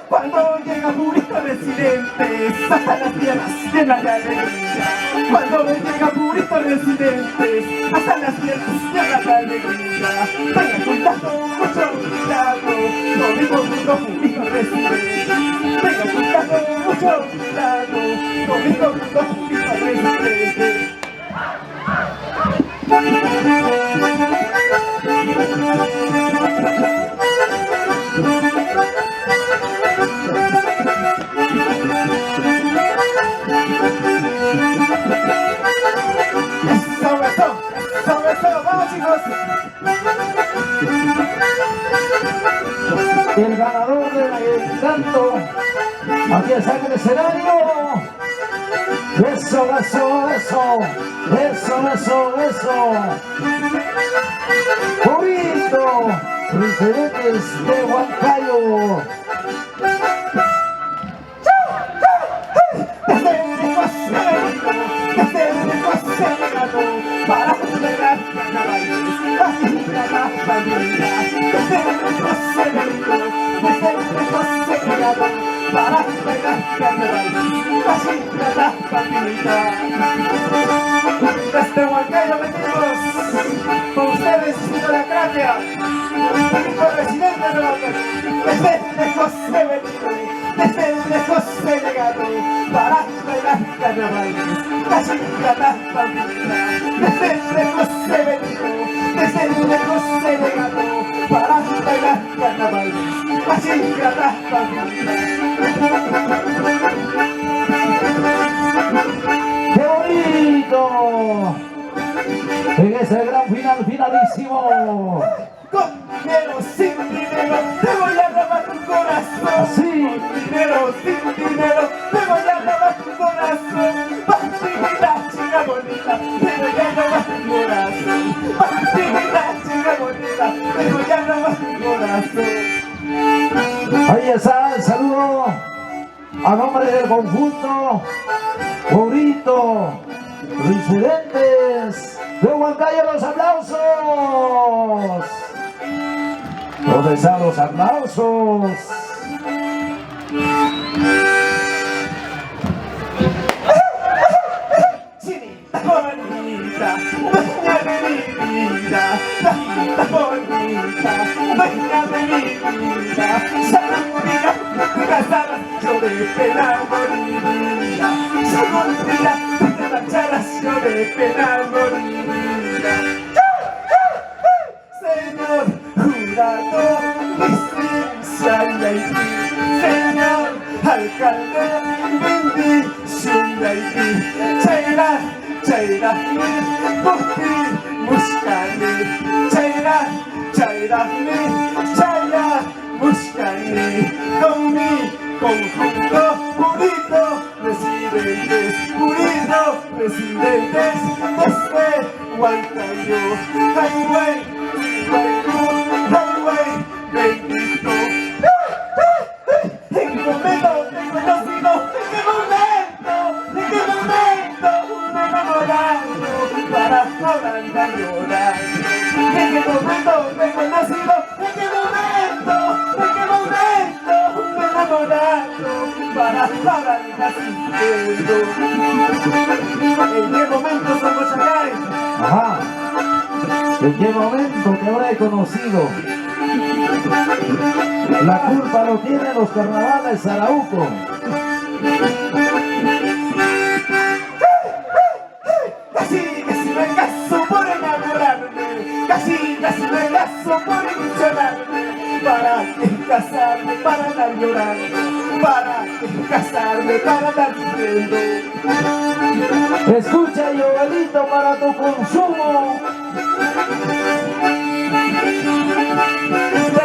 Cuando llega Purito Residentes, hasta las piernas llenas de alegría. Cuando llega Purito Residentes, hasta las piernas llenas de alegría. Tenga cuidado, mucho cuidado, no digo mucho Purito Residentes. Tenga cuidado, mucho cuidado, no digo mucho Purito Residentes. El ganador del canto aquí está en el escenario. Eso, eso, eso, eso, eso, eso. Purito Residentes de Huancayo. Para celebrar carnavales, así la familia. Para celebrar carnavales, así la familia. Desde Huancayo venimos, con ustedes de la Craquea, con Residente de Huancayo. Desde lejos he venido, desde lejos he llegado, para bailar carnavales, así la familia. Desde lejos he venido, desde lejos he llegado, para bailar carnavales, así la familia. ¡Qué bonito! En ese gran final, finalísimo. Con dinero, sin dinero, te voy a robar tu corazón. Sí. Con dinero, sin dinero, te voy a robar tu corazón. Bandida, chica bonita, te voy a robar tu corazón. Bandida, chica bonita, te voy a robar tu corazón. Ahí está el saludo a nombre del conjunto Purito Residentes de Huancayo. Los aplausos. ¿Dónde están los aplausos? Chinita bonita, dueña de mi vida, chinita bonita, dueña de mi vida, sangría, te casarás, yo de pena moriría, sangría, te marcharás, yo de pena moriría. Señor jurado, licencia y Haití, señor alcalde, bendición de Haití. Chaira, chaira, muti, muskani. Chaira, chaira, chaira, muskani. Con mi conjunto Purito Residentes, Purito Residentes, desde Huancayo, highway, highway, bendito. ¿En qué momento te he conocido? ¿En qué momento me he enamorado para ahora andar llorando? ¿En qué momento te he conocido? ¿En qué momento me he enamorado para ahora andar sufriendo? ¿En qué momento somos allá? Ajá. ¿En qué momento te habré conocido? La culpa lo tienen los carnavales Arauco. Casi me caso por enamorarme, casi me caso por ilusionarme. ¿Para qué casarme? Para andar llorando. ¿Para qué casarme? Para andar sufriendo. Escucha, Yogalito, para tu consumo.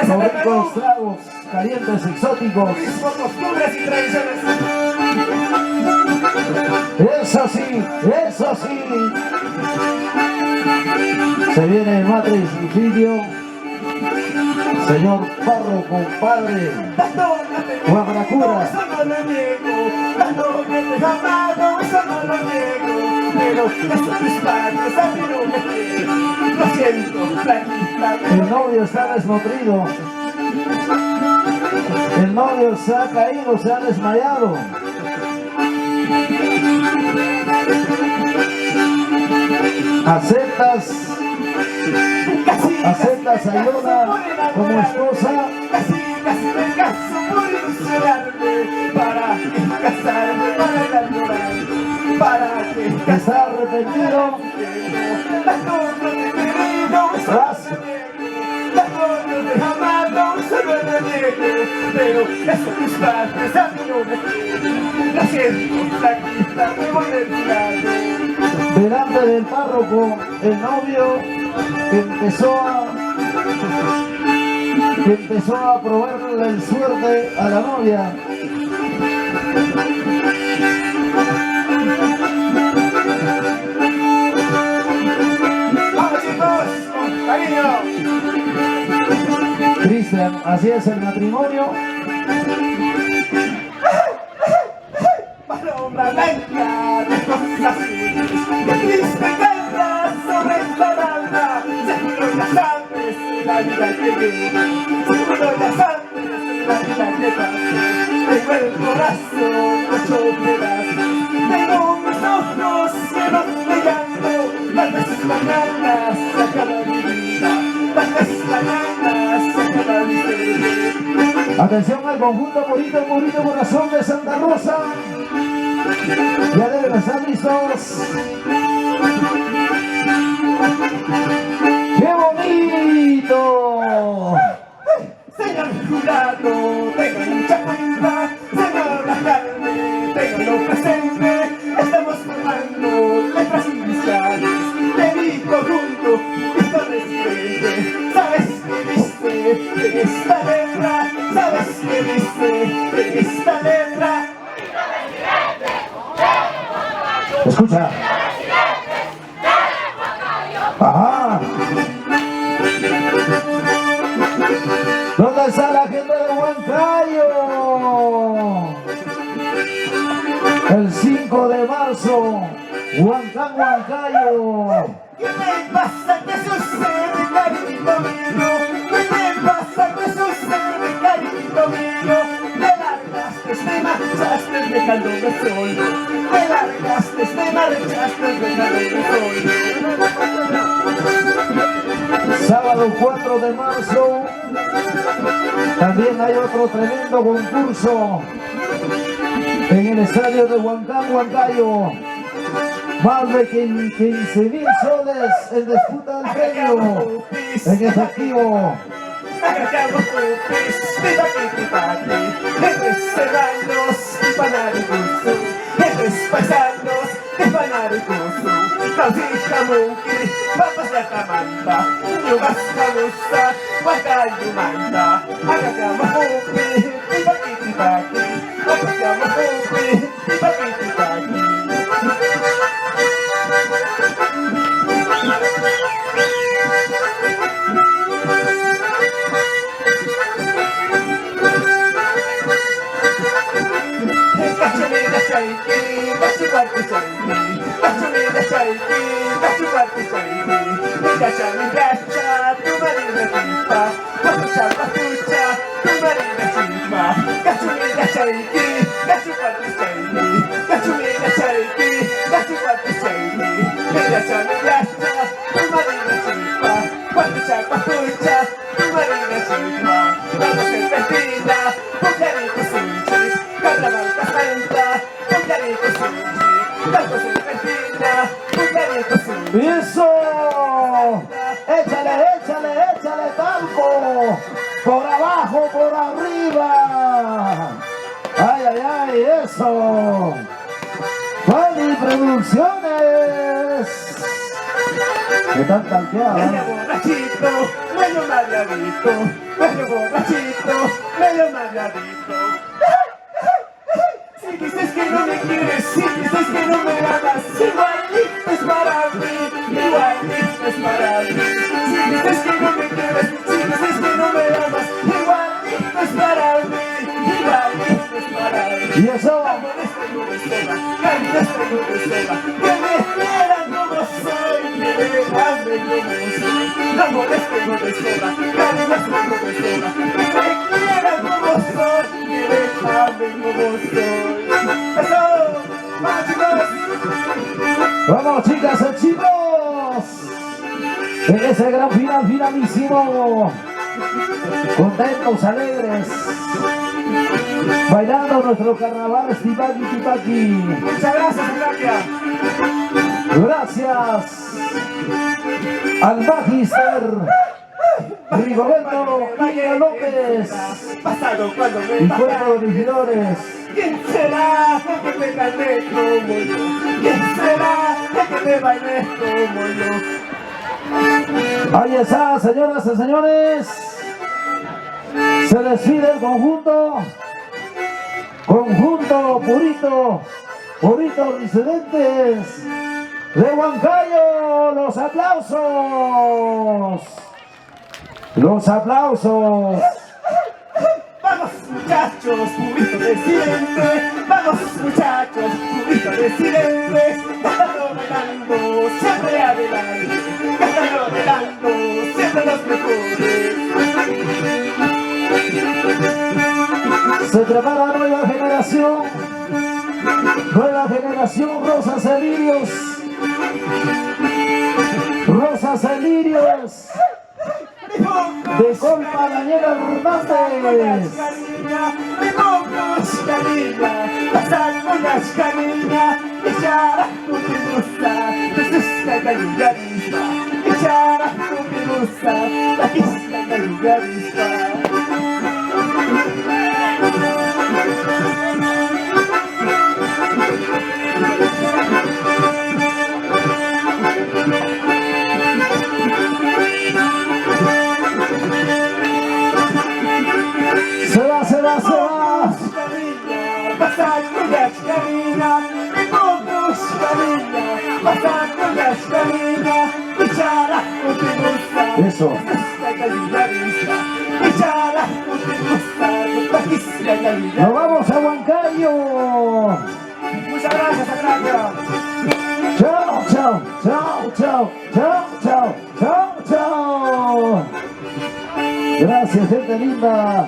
Los ricos tragos calientes exóticos. Por costumbres y tradiciones. Eso sí, eso sí. Se viene el matricidio. Señor párroco, padre Guabracura. Eso no lo niego, tanto que te he amado, eso no lo niego. Pero eso tus padres a mí no me quieren. Lo siento. siento, flaquita. El novio está desnutrido. El novio se ha caído, se ha desmayado. ¿Aceptas ayuda como esposa? Casi me caso por ilusionarme. Para casarme, para enamorar. Para que ¿Está arrepentido? las cosas de querido me las cosas de amado solo me niego. Pero eso tus padres a mí no me quieren. Lo siento, flaquita, me voy de tu lado. Delante del párroco, el novio que empezó a probarle el suerte a la novia. ¡Vamos, chicos! ¡Con cariño! Cristian, así es el matrimonio. Paloma blanca de ojos azules, que triste canta sobre esta banda. Seguro ya sabes la vida que viene, seguro ya sabes la vida que pasa. Tengo el corazón hecho pedazos, tengo mis ojos llenos de llanto. Tal vez mañana se acaba mi vida, tal vez mañana se acaba mi vida. Atención al conjunto Bonito Corazón de Santa Rosa. Ya deben estar listos. ¡Qué bonito! Señor jurado, tenga mucha cuenta. Señor alcalde, téngalo presente. Estamos formando letras iniciales de mi conjunto y con respeto. ¿Sabes qué viste de esta letra? ¿Sabes qué viste de esta letra? Escucha. Ajá. ¿Dónde está la gente de Huancayo? El 5 de marzo, Huancayo. ¿Qué me pasa? ¿Qué sucede, cariñito mío? ¿Qué me pasa? ¿Qué sucede, cariñito mío? Me largaste, me marchaste dejándome solo. Me largaste, me marchaste dejándome solo. Sábado 4 de marzo, también hay otro tremendo concurso en el estadio de Huancayo. Más de 15,000 soles en disputa del premio en efectivo. Hagamos pupis, pipaqui, eres serranos, panaricuso, eres paisanos, panaricuso, Nausicamuki, papas de Atamanta, Yugascamusa, Huacayumanta, hagamos pupis, pipaqui, hagamos pupis, pipaqui. ¡Eso! ¡Échale talco! ¡Por abajo, por arriba! ¡Ay, eso! ¡Fanny Producciones! ¿Qué tal talqueada? Medio borrachito, medio mareadito, medio borrachito, medio mareadito. Si dices que no me quieres, si dices que no me amas, igualito es para mí, igualito es para mí. Si dices que no me quieres, si dices que no me amas, igualito es para mí, igualito es para mí. ¿Y eso? Amores tengo de sola, cariños tengo de sola, que me quieran como soy, que me amen No molesten de sobra, cariños tengo de sobra. Me quieran como soy, y déjame como soy. ¡Eso! ¡Vamos, chicos! Vamos, chicas y chicos. En ese gran final, finalísimo. Contentos, alegres. Bailando nuestro carnaval Tipaki Tipaki. Muchas gracias, Gracia. Gracias al Magister Rigoberto Villa López Pasado cuando me y Cuerpo de Vigilores. ¿Quién será el que me baile como yo? ¿Quién será el que me baile como yo? Ahí está, señoras y señores. Se despide el conjunto. Conjunto Purito Incidentes de Huancayo. Los aplausos. Los aplausos. Vamos muchachos, Purito Residente. Vamos muchachos, Purito Residente. Gastando bailando, siempre adelante. Gastando bailando, siempre los mejores. Se prepara nueva generación Rosas y Lirios. Rosas y Lirios de Colpa Daniel Hernández. Se va. Eso. Nos vamos a Huancayo. Muchas gracias, Gracia. Chao. Gracias, gente linda.